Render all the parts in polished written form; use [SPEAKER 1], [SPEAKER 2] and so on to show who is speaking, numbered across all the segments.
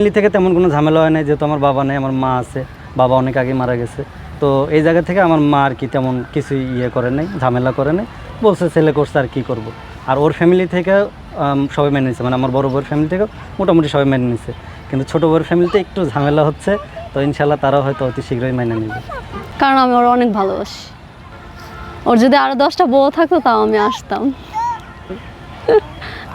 [SPEAKER 1] Family থেকে তেমন কোনো ঝামেলা হয় নাই, যেহেতু আমার বাবা নেই, আমার মা আছে, বাবা অনেক আগে মারা গেছে। তো এই জায়গা থেকে আমার মা আর কি তেমন কিছুই করে নাই, ঝামেলা করে নাই, বলছে ছেলে করছে আর কি করব। আর ওর ফ্যামিলি থেকে সবাই মেনে নিচ্ছে, মানে আমার বড় বউয়ের ফ্যামিলি থেকেও মোটামুটি সবাই মেনে নিচ্ছে, কিন্তু ছোটো বউয়ের ফ্যামিলিতে একটু ঝামেলা হচ্ছে। তো ইনশাল্লাহ তারাও হয়তো অতি শীঘ্রই মেনে নেবে,
[SPEAKER 2] কারণ আমি ওর অনেক ভালোবাসি। ওর যদি আরো 10টা বউ থাকতো তাও আমি আসতাম,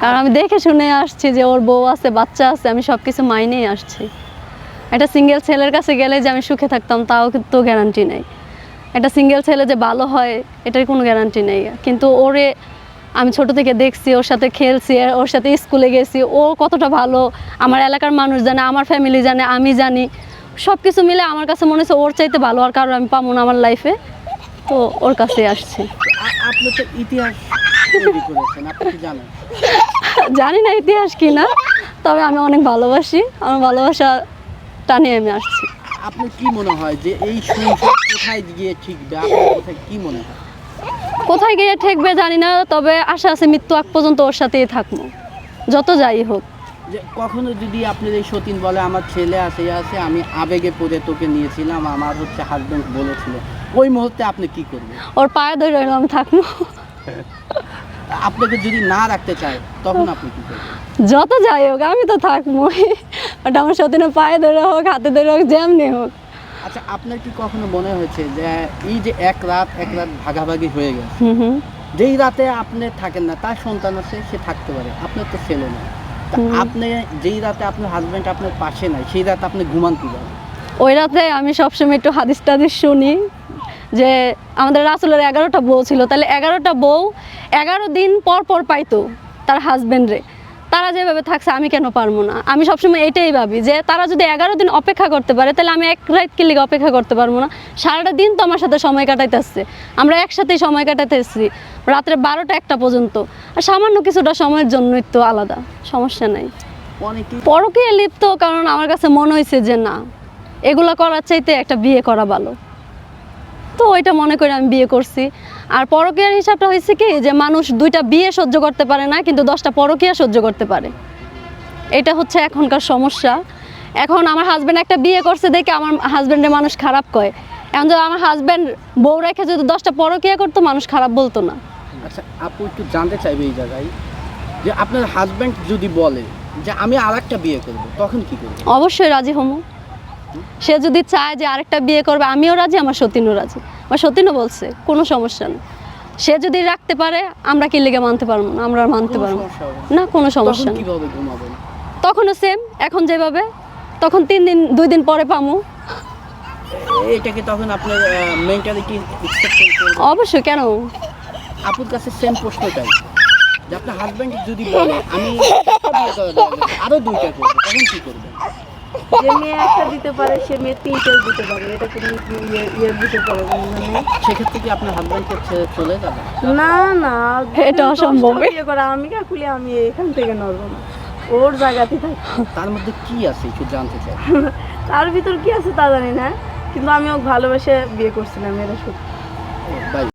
[SPEAKER 2] কারণ আমি দেখে শুনে আসছি যে ওর বউ আছে, বাচ্চা আছে, আমি সব কিছু মাইনেই আসছি। একটা সিঙ্গেল ছেলের কাছে গেলে যে আমি সুখে থাকতাম তাও কিন্তু গ্যারান্টি নেই। একটা সিঙ্গেল ছেলে যে ভালো হয় এটার কোনো গ্যারান্টি নেই। কিন্তু ওরে আমি ছোট থেকে দেখছি, ওর সাথে খেলছি, ওর সাথে স্কুলে গেছি, ও কতটা ভালো আমার এলাকার মানুষ জানে, আমার ফ্যামিলি জানে, আমি জানি। সব কিছু মিলে আমার কাছে মনে হচ্ছে ওর চাইতে ভালো আর কারণ আমি পাবো না আমার লাইফে। তো ওর কাছে আসছি।
[SPEAKER 3] আপনি তো ইতিহাস তৈরি করেছেন, আপনি কি জানেন?
[SPEAKER 2] জানি না ইতিহাস কি না, তবে আমি অনেক ভালোবাসি, আমার ভালোবাসা টানে আমি আসছি।
[SPEAKER 3] আপনার কি মনে হয় যে এই সংসার কোথায় গিয়ে ঠিকবে? আপনার কোথায় কি মনে হয়?
[SPEAKER 2] কোথায় গিয়ে ঠেকবে জানি না, তবে আশা আছে মৃত্যু আগ পর্যন্ত ওর সাথেই থাকবো, যত যাই হোক।
[SPEAKER 3] যে কখনো যদি আপনার এই সতীন বলে আমার ছেলে আছে আমি আবেগে পড়ে তোকে নিয়েছিলাম, আমার হাজবেন্ড বলেছিল, ওই মুহূর্তে আপনি কি করবেন?
[SPEAKER 2] ওর পায়ে ধরে আমি থাকবো।
[SPEAKER 3] আপনাকে যদি না রাখতে চায় তখন আপনি কি করবেন?
[SPEAKER 2] যত যাই হোক আমি তো থাকবো, ওটা আমার সতীনের পায়ে ধরে হোক, হাতে ধরে হোক, যেমনি হোক।
[SPEAKER 3] আচ্ছা, আপনার কি কখনো মনে হয়েছে যে এই যে এক রাত ভাগাভাগি হয়ে গেছে, যেই রাতে আপনি থাকেন না তার সন্তান আছে, সে থাকতে পারে, আপনার তো ছেলে না, আপনি যেই রাতে আপনার হাজবেন্ড আপনার পাশে নাই সেই রাতে আপনি ঘুমান কিভাবে?
[SPEAKER 2] ওই রাতে আমি সবসময় একটু হাদিস টাদিস শুনি যে আমাদের রাসূলের 11টা বউ ছিল, তাহলে 11টা বউ 11 দিন পর পর পাইতো তার হাজবেন্ডরে। তারা যেভাবে থাকছে আমি কেন পারবো না? আমি সবসময় এটাই ভাবি যে তারা যদি 11 দিন অপেক্ষা করতে পারে তাহলে আমি এক রাত কি লিগে অপেক্ষা করতে পারবো না? সারাটা দিন তো আমার সাথে সময় কাটাইতেছে, আমরা একসাথেই সময় কাটাইতেছি রাত্রে 12টা 1টা পর্যন্ত। আর সামান্য কিছুটা সময়ের জন্যই তো আলাদা, সমস্যা নাই। পরকীয়া লিপ্ত কারণ আমার কাছে মনে হয়েছে যে না, এগুলো করার চাইতে একটা বিয়ে করা ভালো, তো ওইটা মনে করে আমি বিয়ে করছি। আর পরকীয়ার হিসাবটা হয়েছে কি যে মানুষ 2টা বিয়ে সহ্য করতে পারে না, কিন্তু 10টা পরকীয়া সহ্য করতে পারে। এটা হচ্ছে এখনকার সমস্যা। এখন আমার হাজব্যান্ড একটা বিয়ে করছে দেখে আমার হাজব্যান্ডের মানুষ খারাপ কয়। এখন যদি আমার হাজব্যান্ড বউ রেখে যদি 10টা পরকীয়া করতো মানুষ খারাপ বলতো না।
[SPEAKER 3] আচ্ছা, আপু একটু জানতে চাইবে এই জায়গায় যে আপনার হাজব্যান্ড যদি বলে যে আমি আরেকটা বিয়ে করব, তখন কি করবে?
[SPEAKER 2] অবশ্যই রাজি হমু। সে যদি চায় যে আরেকটা বিয়ে করবে আমিও রাজি, আমার সতীনও রাজি। আমার সতীনও বলছে কোনো সমস্যা নেই, সে যদি রাখতে পারে আমরা কি লেগে মানতে পারবো না? আমরা মানতে পারবো না, কোনো সমস্যা নেই।
[SPEAKER 3] কিভাবে ঘুমাবেন?
[SPEAKER 2] তখনও সেম, এখন যেভাবে, তখন 3 দিন 2 দিন পরে পামু।
[SPEAKER 3] এটাকে তখন আপনার মেন্টালিটি এক্সপেক্ট করবে?
[SPEAKER 2] অবশ্যই, কেন?
[SPEAKER 3] আপুর কাছে সেম প্রশ্নটাই যে আপনার হাজব্যান্ড যদি বলে আমি একটা বিয়ে করব, আরো 2টা করব, তখন কি করবেন?
[SPEAKER 4] যে মেয়ে একটা দিতে পারে সে মেয়ে 3টাও দিতে পারে, এটা কোনো ইয়ে দিতে পারে মানে।
[SPEAKER 3] সেক্ষেত্রে কি আপনার হাজব্যান্ডকে ছেড়ে চলে যাবে?
[SPEAKER 4] না না,
[SPEAKER 2] এটা অসম্ভব।
[SPEAKER 4] বিয়ে করে আমি কাকুলি আমি এখান থেকে নড়বো না, ওর জায়গাতেই থাকি।
[SPEAKER 3] তার মধ্যে কি আছে একটু জানতে চাই।
[SPEAKER 4] তার ভিতর কি আছে তা জানি না, কিন্তু আমি ওকে ভালোবেসে বিয়ে করছিলাম, এটা সত্যি।